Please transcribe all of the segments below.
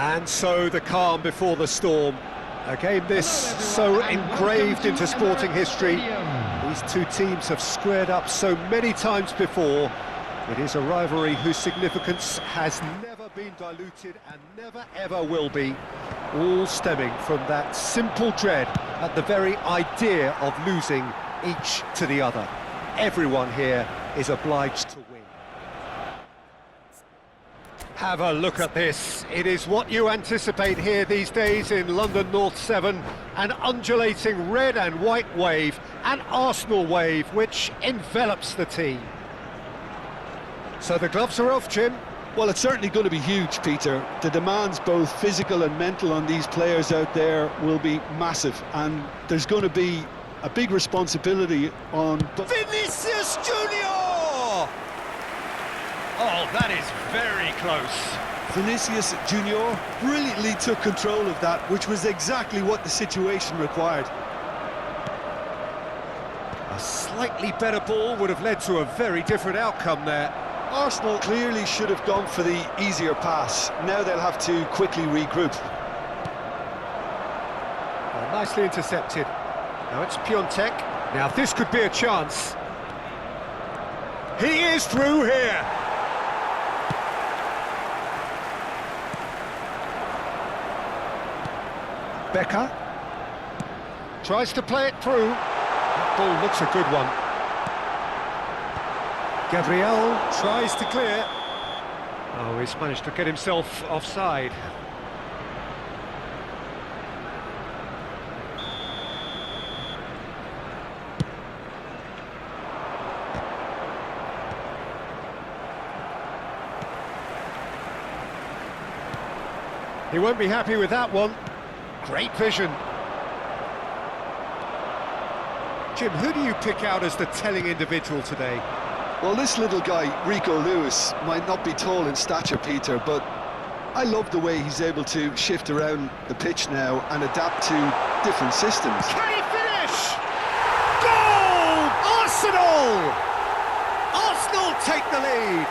And so the calm before the storm. A game this so engraved into sporting history. These two teams have squared up so many times before. It is a rivalry whose significance has never been diluted and never ever will be. All stemming from that simple dread at the very idea of losing each to the other. Everyone here is obliged to win. Have a look at this. It is what you anticipate here these days in London North 7. An undulating red and white wave, an Arsenal wave which envelops the team. So the gloves are off, Jim. Well, it's certainly going to be huge, Peter. The demands, both physical and mental, on these players out there will be massive, and there's going to be a big responsibility on... Vinicius Junior! Oh, that is very close. Vinicius Junior brilliantly took control of that, which was exactly what the situation required. A slightly better ball would have led to a very different outcome there. Arsenal clearly should have gone for the easier pass. Now they'll have to quickly regroup. Oh, nicely intercepted. Now it's Piontek. Now this could be a chance. He is through here. Becker tries to play it through. That ball looks a good one. Gabriel tries to clear. Oh, he's managed to get himself offside. He won't be happy with that one. Great vision. Jim, who do you pick out as the telling individual today? Well, this little guy, Rico Lewis, might not be tall in stature, Peter, but I love the way he's able to shift around the pitch now and adapt to different systems. Can he finish? Goal! Arsenal! Arsenal take the lead.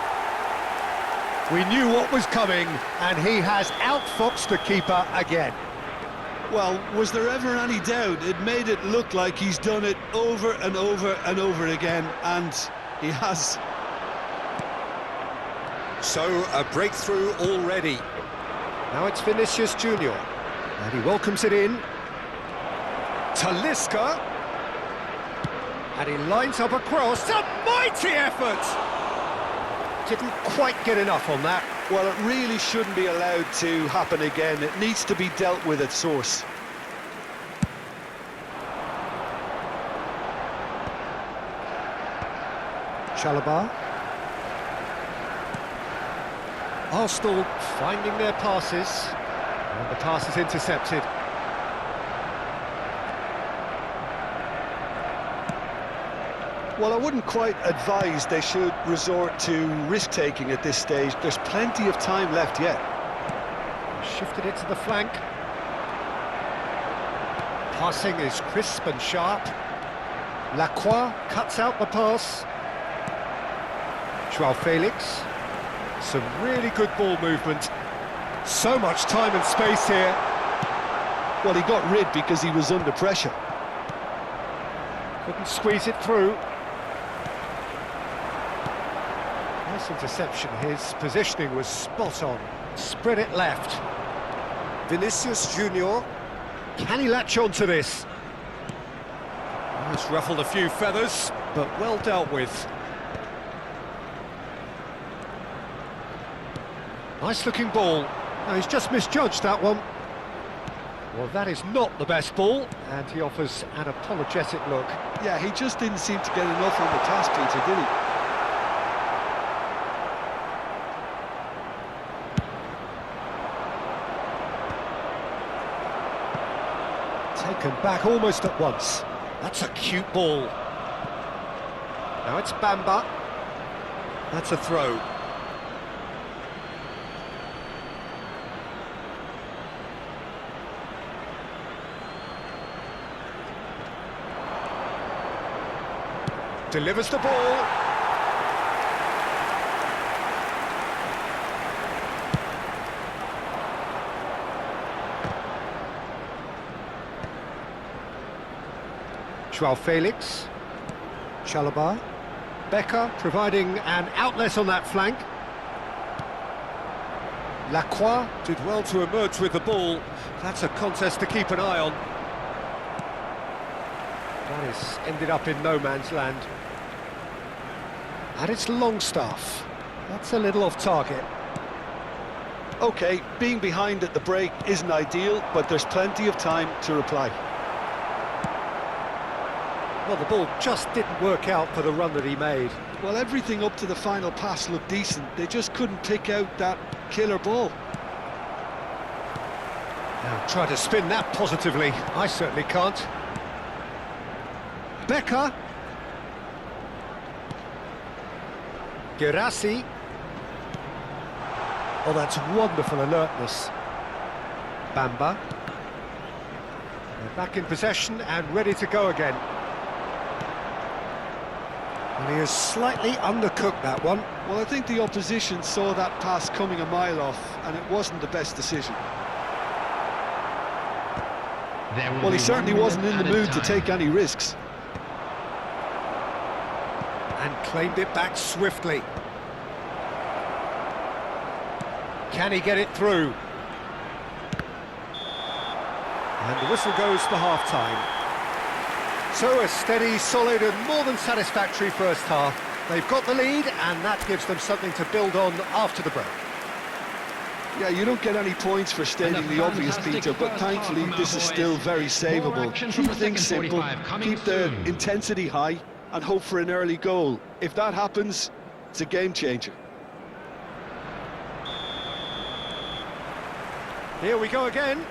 We knew what was coming, and he has outfoxed the keeper again. Well, was there ever any doubt? It made it look like he's done it over and over and over again, and he has. So, a breakthrough already. Now it's Vinicius Junior, and he welcomes it in. Talisca, and he lines up a cross. A mighty effort! Didn't quite get enough on that. Well, it really shouldn't be allowed to happen again. It needs to be dealt with at source. Chalobah. Arsenal finding their passes, and the pass is intercepted. Well, I wouldn't quite advise they should resort to risk-taking at this stage. There's plenty of time left yet. Shifted it to the flank. Passing is crisp and sharp. Lacroix cuts out the pass. Joao Felix. Some really good ball movement. So much time and space here. Well, he got rid because he was under pressure. Couldn't squeeze it through. Nice interception. His positioning was spot on. Spread it left. Vinicius Junior. Can he latch on to this? Oh, it's ruffled a few feathers, but well dealt with. Nice looking ball. No, he's just misjudged that one. Well, that is not the best ball, and he offers an apologetic look. Yeah, he just didn't seem to get enough on the task, Peter, did he? Taken back almost at once. That's a cute ball. Now it's Bamba. That's a throw. Delivers the ball. Joao Felix. Chalobah. Becker providing an outlet on that flank. Lacroix did well to emerge with the ball. That's a contest to keep an eye on. That has ended up in no man's land. And it's Longstaff. That's a little off target. OK, being behind at the break isn't ideal, but there's plenty of time to reply. Well, the ball just didn't work out for the run that he made. Well, everything up to the final pass looked decent. They just couldn't pick out that killer ball. Now, try to spin that positively. I certainly can't. Becker. Gerassi. Oh, that's wonderful alertness. Bamba. They're back in possession and ready to go again. And he has slightly undercooked that one. Well, I think the opposition saw that pass coming a mile off, and it wasn't the best decision. Well, he certainly wasn't in the mood to take any risks. And claimed it back swiftly. Can he get it through? And the whistle goes for half-time. So a steady, solid and more than satisfactory first half. They've got the lead and that gives them something to build on after the break. Yeah, you don't get any points for stating the obvious, Peter, but thankfully this is still very savable. Keep things simple, keep the intensity high and hope for an early goal. If that happens, it's a game changer. Here we go again.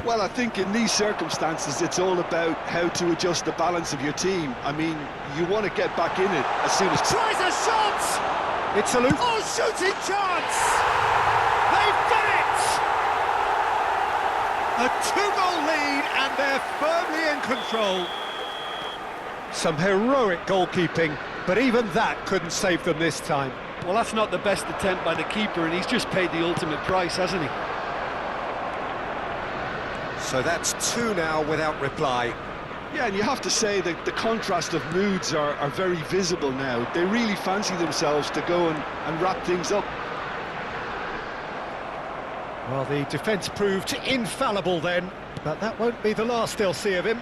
Well, I think in these circumstances it's all about how to adjust the balance of your team. I mean, you want to get back in it as soon as... Tries a shot! It's a loop. Oh, shooting chance! They've done it! A two-goal lead and they're firmly in control. Some heroic goalkeeping, but even that couldn't save them this time. Well, that's not the best attempt by the keeper, and he's just paid the ultimate price, hasn't he? So that's two now without reply. Yeah, and you have to say that the contrast of moods are very visible now. They really fancy themselves to go and wrap things up. Well, the defence proved infallible then, but that won't be the last they'll see of him.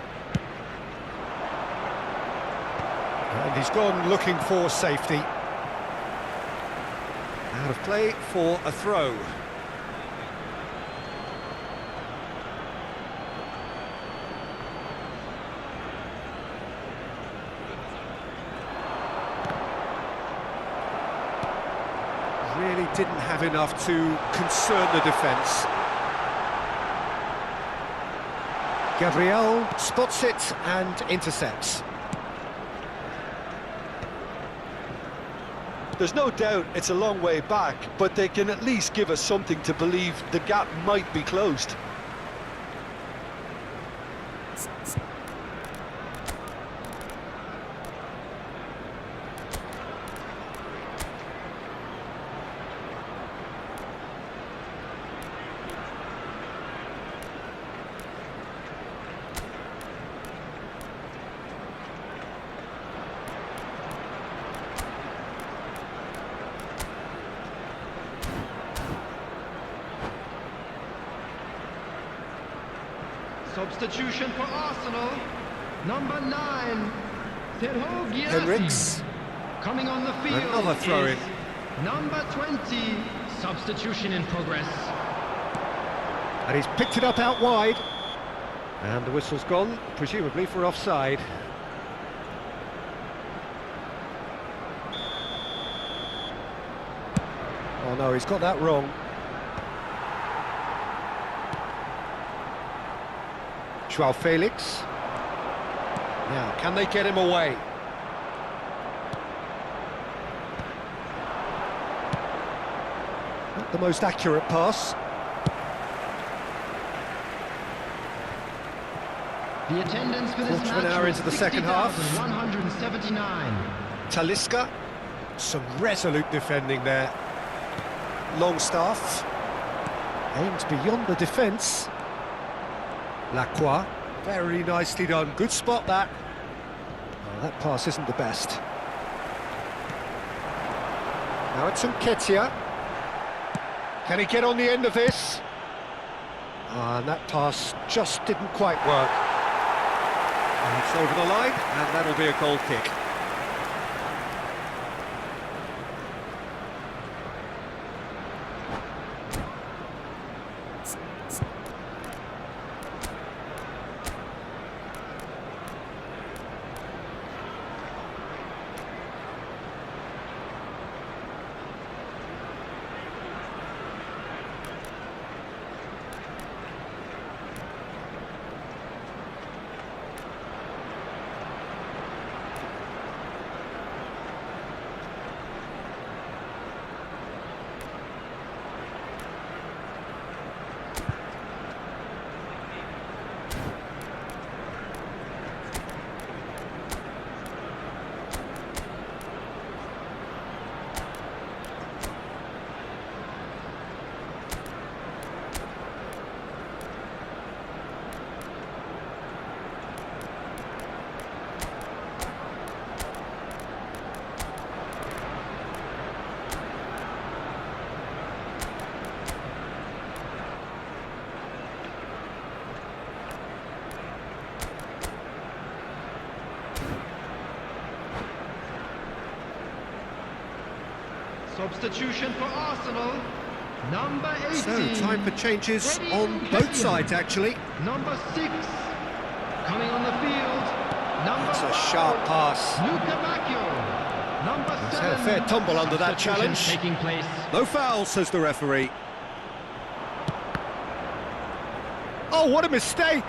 And he's gone looking for safety. Out of play for a throw. Really didn't have enough to concern the defence. Gabriel spots it and intercepts. There's no doubt it's a long way back, but they can at least give us something to believe the gap might be closed. Substitution for Arsenal, number 9, Sergio Girassi. Henriks. Coming on the field Another throw-in. is number 20, substitution in progress. And he's picked it up out wide. And the whistle's gone, presumably for offside. Oh no, he's got that wrong. Joao Felix. Now, can they get him away? Not the most accurate pass. The attendance for this Quarter of an match hour was into the second half. 60,179. Talisca. Some resolute defending there. Longstaff. Aimed beyond the defence. Lacroix. Very nicely done. Good spot, that. Oh, that pass isn't the best. Now it's Nketiah. Can he get on the end of this? And that pass just didn't quite work. And it's over the line, and that'll be a goal kick. Substitution for Arsenal, number 18. So, time for changes on both sides, actually. Number 6, coming on the field, number It's a sharp pass. Luka Bacchio. Number He's 7. had a fair tumble under that challenge. Taking place. No foul, says the referee. Oh, what a mistake!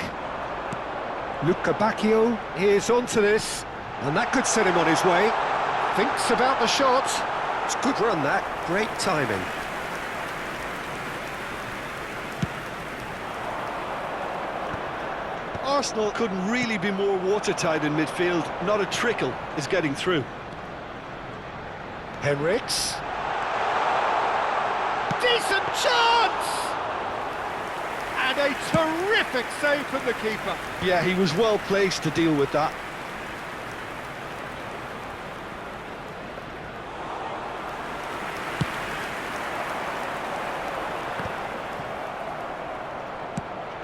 Luka Bacchio is onto this, and that could set him on his way. Thinks about the shot. It's a good run, that. Great timing. Arsenal couldn't really be more watertight in midfield. Not a trickle is getting through. Henriks. Decent chance! And a terrific save from the keeper. Yeah, he was well placed to deal with that.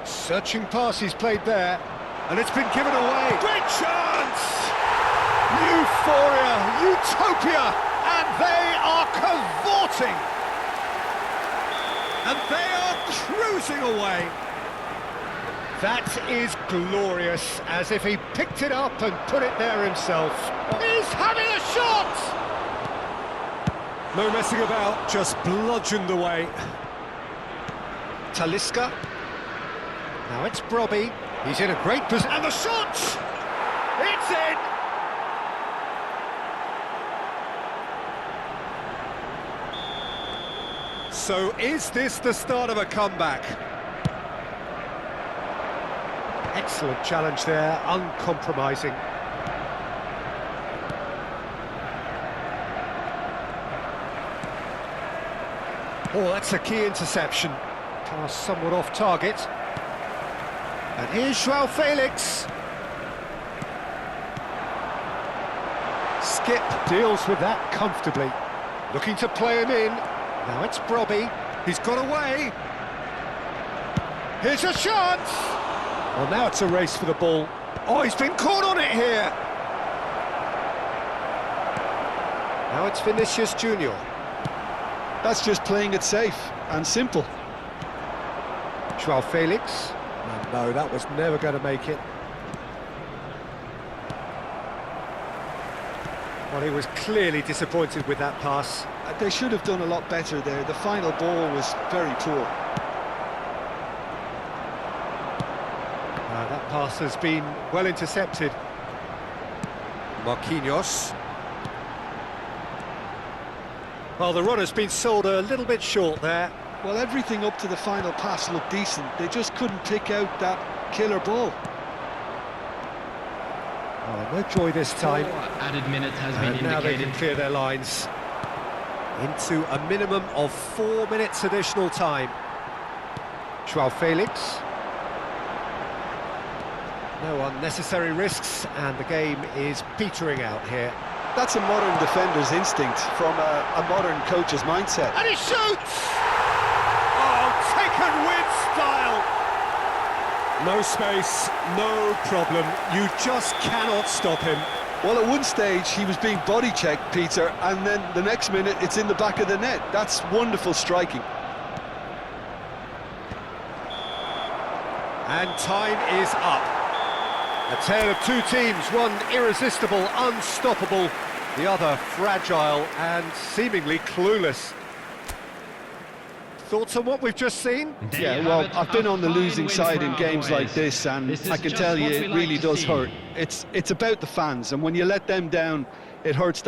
Searching pass he's played there, and it's been given away. Great chance! Euphoria, utopia, and they are cavorting. And they are cruising away. That is glorious, as if he picked it up and put it there himself. He's having a shot! No messing about, just bludgeoned away. Talisca. Now it's Brobby. He's in a great position. And the shot! It's in! So is this the start of a comeback? Excellent challenge there, uncompromising. Oh, that's a key interception. Pass somewhat off target. And here's João Felix. Skip deals with that comfortably. Looking to play him in. Now it's Brobby. He's got away. Here's a chance. Well, now it's a race for the ball. Oh, he's been caught on it here. Now it's Vinicius Junior. That's just playing it safe and simple. João Felix. And no, that was never going to make it. Well, he was clearly disappointed with that pass. They should have done a lot better there. The final ball was very poor. That pass has been well intercepted. Marquinhos. Well, the run has been sold a little bit short there. Well, everything up to the final pass looked decent. They just couldn't pick out that killer ball. Oh, no joy this time. Added minutes has been And now they indicated. can clear their lines. Into a minimum of 4 minutes additional time. João Felix. No unnecessary risks, and the game is petering out here. That's a modern defender's instinct from a modern coach's mindset. And he shoots! Oh, taken with style! No space, no problem. You just cannot stop him. Well, at one stage he was being body checked, Peter, and then the next minute it's in the back of the net. That's wonderful striking. And time is up. A tale of two teams, one irresistible, unstoppable, the other fragile and seemingly clueless. Thoughts on what we've just seen? Yeah, well, I've been on the losing side in games like this, and I can tell you it really does hurt. It's about the fans, and when you let them down, it hurts